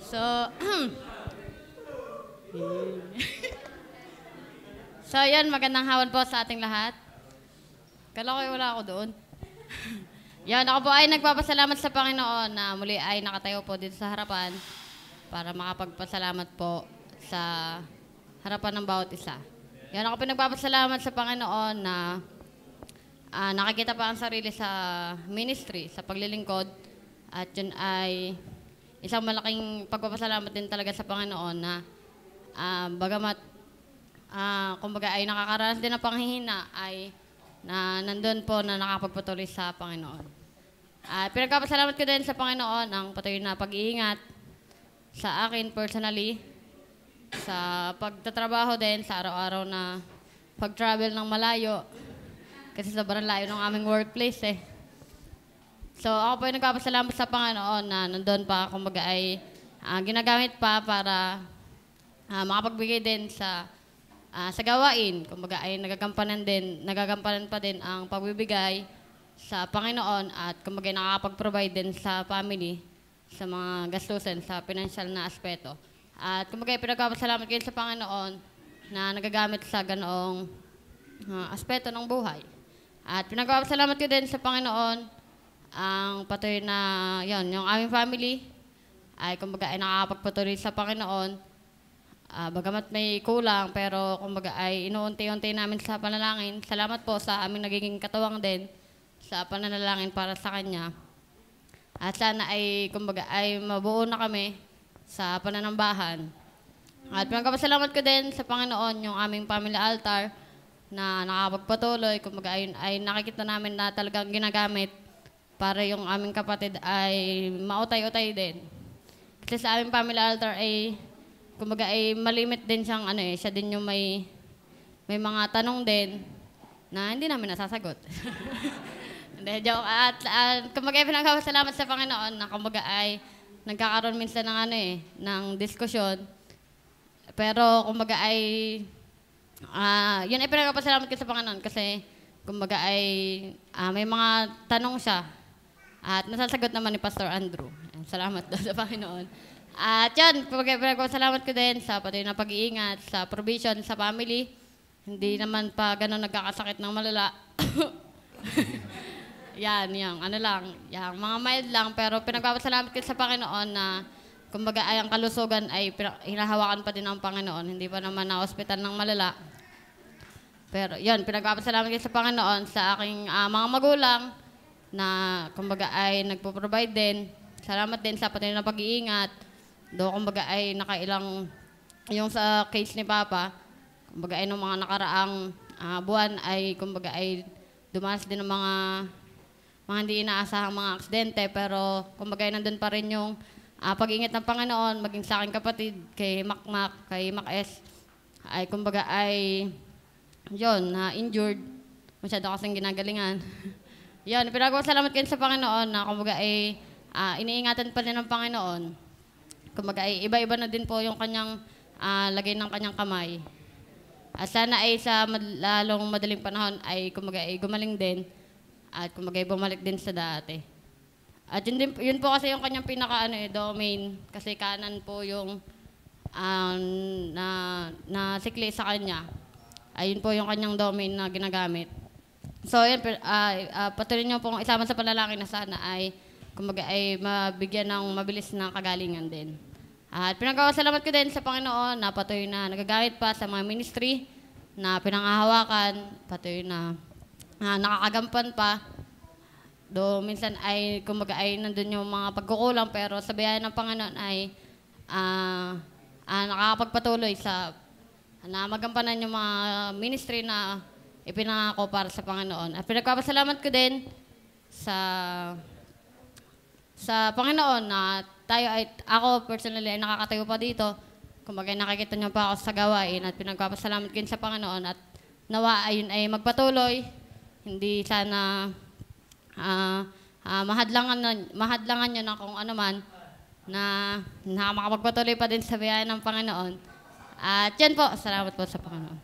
So, so yan, magandang hapon po sa ating lahat. Kala ko wala ako doon. Yan, ako po ay nagpapasalamat sa Panginoon na muli ay nakatayo po dito sa harapan para makapagpasalamat po sa harapan ng bawat isa. Yan, ako po nagpapasalamat sa Panginoon na nakikita pa ang sarili sa ministry, sa paglilingkod. At yun ay isang malaking pagpapasalamat din talaga sa Panginoon na bagamat kumbaga ay nakakaranas din ng panghihina ay na nandun po na nakapagpatuloy sa Panginoon. Pinagpapasalamat ko din sa Panginoon ang patuloy na pag-iingat sa akin personally, sa pagtatrabaho din, sa araw-araw na pag-travel ng malayo kasi sobrang layo ng aming workplace eh. So ako po ay nagpapasalamat sa Panginoon na nandun pa, kumbaga ay ginagamit pa para makapagbigay din sa gawain. Kumbaga ay nagagampanan pa din ang pagbibigay sa Panginoon at kumbaga nakakapag-provide din sa family sa mga gastusin sa financial na aspeto. At kumbaga pinagpapasalamat kayo sa Panginoon na nagagamit sa ganoong aspeto ng buhay. At pinagpapasalamat ko din sa Panginoon ang patuloy na yon, yung aming family ay kumbaga ay nakakapagpatuloy sa Panginoon. Bagamat may kulang, pero kumbaga ay inuunti-unti namin sa panalangin. Salamat po sa aming nagiging katuwang din sa pananalangin para sa Kanya. At sana ay kumbaga ay mabuo na kami sa pananambahan. At pinagpapasalamat ko din sa Panginoon yung aming family altar na nakapagpatuloy. Kumbaga ay nakikita namin na talagang ginagamit para yung aming kapatid ay mautay-utay din. Kasi sa aming family altar ay kumbaga ay malimit din siyang siya din yung may mga tanong din na hindi namin nasasagot. Hindi, joke. At kumbaga ay pinagpapasalamat sa Panginoon na kumbaga ay nagkakaroon minsan ng ng diskusyon. Pero kumbaga ay yun ay pinagpapasalamat ko sa Panginoon kasi kumbaga ay may mga tanong siya at nasasagot naman ni Pastor Andrew. Salamat daw sa Panginoon. At yan, pinagpapasalamat ko din sa patuloy na pag-iingat, sa provision, sa family. Hindi naman pa gano'n nagkakasakit ng malala. Yan, yung mga mild lang. Pero pinagpapasalamat ko sa Panginoon na kumbaga ay ang kalusugan ay hinahawakan pa din ng Panginoon. Hindi pa naman na-hospital ng malala. Pero yan, pinagpapasalamat ko sa Panginoon sa aking mga magulang na kumbaga ay nagpo-provide din. Salamat din sa patuloy na pag-iingat. Do kumbaga ay nakailang yung sa case ni Papa, kumbaga ay nung mga nakaraang buwan ay kumbaga ay dumanas din ng mga hindi inaasahang mga aksidente, pero kumbaga ay nandun pa rin yung pag-iingat ng Panginoon, maging sa aking kapatid, kay Makmak, kay Mac S, ay kumbaga ay yun, injured, masyado kasing ginagalingan. Yun, pinagpapasalamat kayo sa Panginoon na kumbaga ay iniingatan pa din ng Panginoon. Kumbaga ay iba-iba na din po yung kanyang lagay ng kanyang kamay. At sana ay sa lalong madaling panahon ay kumbaga ay gumaling din at kumbaga ay bumalik din sa dati. At yun po kasi yung kanyang pinaka domain kasi kanan po yung na sikli sa kanya. Ayun po yung kanyang domain na ginagamit. So yun, patuloy niyo pong isama sa panalangin na sana ay kumbaga ay mabigyan ng mabilis na kagalingan din. At pinagpapasalamat ko din sa Panginoon na patuloy na nagagamit pa sa mga ministry na pinangahawakan, patuloy na nakakagampan pa. Do minsan ay kumbaga ay nandun yung mga pagkukulang, pero sa biyaya ng Panginoon ay nakakapagpatuloy sa na magampanan yung mga ministry na ipinangako para sa Panginoon. At pinagpapasalamat ko din sa Panginoon na ako personally ay nakakatayo pa dito. Kumbaga nakikita niyo pa ako sa gawain at pinagpapasalamat ko din sa Panginoon at nawa ayun ay magpatuloy. Hindi sana mahadlangan niyo na kung ano man na makapagpatuloy pa din sa biyaya ng Panginoon. At yan po, salamat po sa Panginoon.